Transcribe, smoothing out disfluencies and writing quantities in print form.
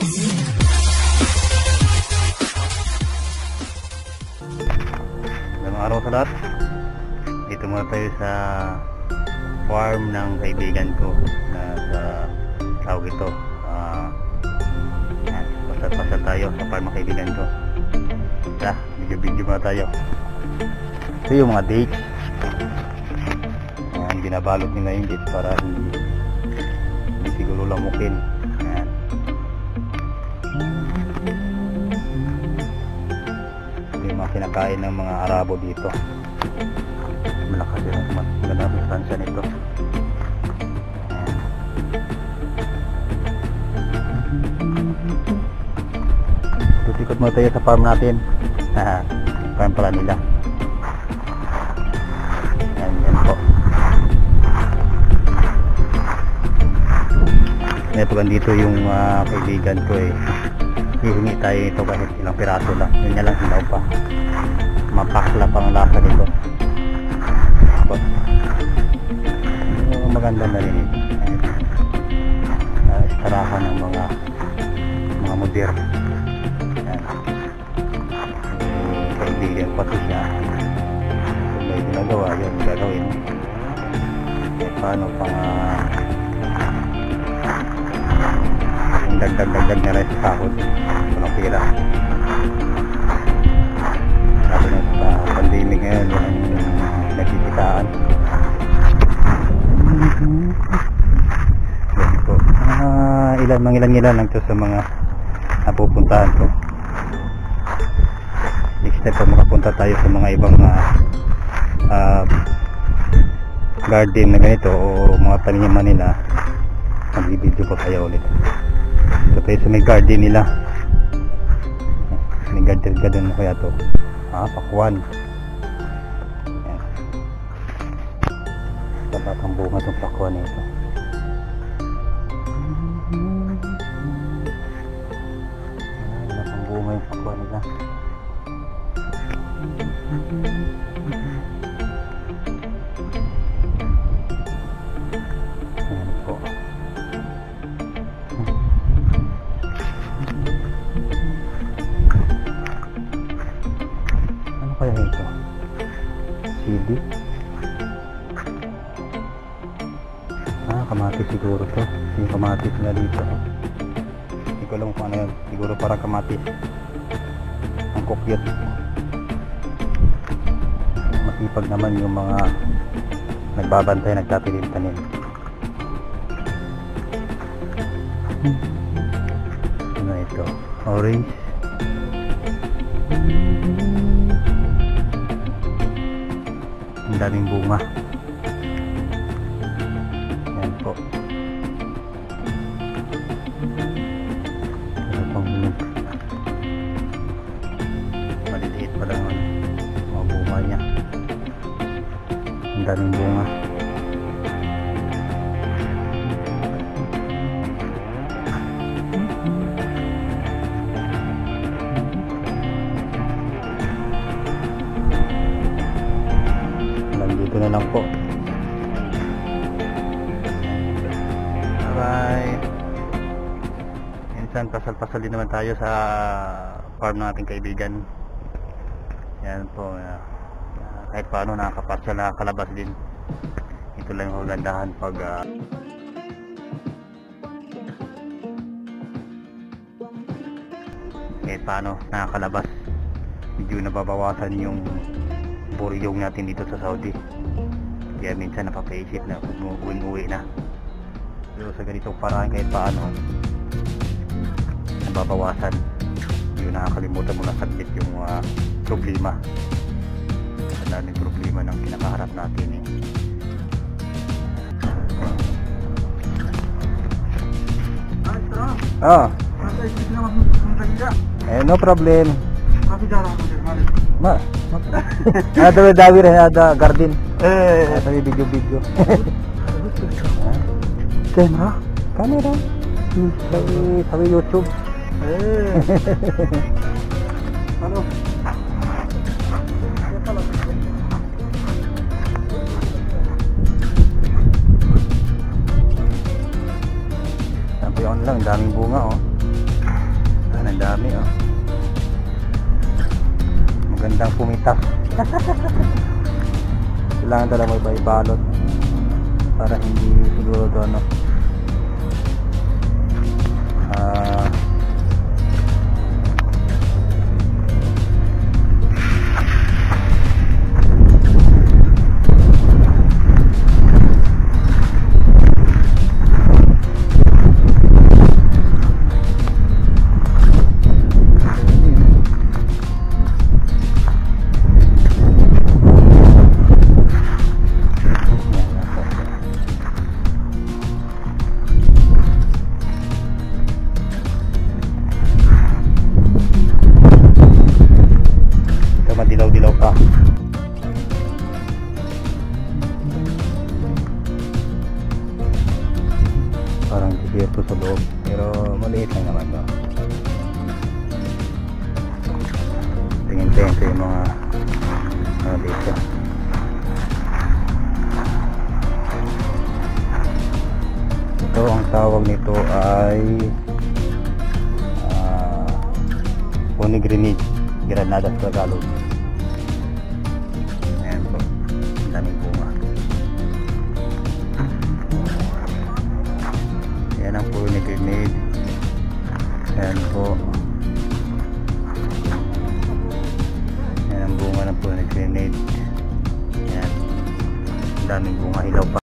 Magandang araw sa lahat. Dito muna tayo sa farm ng kaibigan ko na sa tawag ito. Pasal tayo sa farm ng kaibigan ko. Tara, video muna tayo. Ito yung mga dates. Binabalot nila yung dates para hindi siguro lamukin. Ayan. Ito yung mga kinakain ng mga Arabo dito. Malakas yun. Maganda ang sustansya nito. Ayan. Tutikot mo tayo sa farm natin. Farm pala nila. Yan po. Ito dito yung kaibigan ko eh. Hihingi tayo ito kahit ilang piraso lang. Yun nga lang hilaw pa. Mapakla pang lasa nito. Maganda na rin ito. Istarahan ng mga mudir. Kaibigan pati siya. Kung may ginagawa yun gagawin. Paano pang dagdag na rin sa sahod. Walang pira. Lalo na sa pandemic ngayon, walang nagkikitaan. Yan po. Ilan lang ito sa mga napupuntahan ko. Next step po, makapunta tayo sa mga ibang garden na ganito o mga taniman nila. Mag-video po tayo ulit. Ito tayo sa may garden nila. May garden ka dun kaya to. Pakwan. Dapat ang bunga itong pakwan nito. Dapat ang bunga yung pakwan nila. Ayan po. Kaya ito CD kamatis siguro to. Yung kamatis na dito hindi ko alam kung ano yun, siguro parang kamatis ang kukyot. Masipag naman yung mga nagbabantay, nagtatilim-tanim. Ano ito, orange. Ang daming bunga. Yan po. Ano pang maliliit pa lang mga bunga niya. Ang daming bunga. Dito na lang po. Bye. Minsan pasal-pasal din naman tayo sa farm ng ating kaibigan. Yan po. Kahit paano nakakapasyal, nakakalabas din. Ito lang yung kagandahan pag kahit paano nakakalabas. Medyo nababawasan yung buryong natin dito sa Saudi. Kaya minsan napapaisip na uwi na. Pero sa ganitong paraan kahit paano nababawasan. Yung nakakalimutan mo na subject yung problema. Ang daming problema ng kinakaharap natin eh. No problem. Ada dawir, ada garden. Ada video. Kamera. Sabi YouTube. Halo. Sabi on lang, daming bunga oh. Yan, ang dami oh. Magandang pumitas. Kailangan talaga may balot para hindi siguro to ano dilaw pa. Parang desierto sa loob pero maliit lang naman no? Tingin-tingin sa yung mga dito. Ito ang tawag nito ay pomegranate, Granadas Tagalog. Daming bunga. Yan ang pomegranate. Yan po. Yan ang bunga ng pomegranate. Yan. Daming bunga, ilaw pa.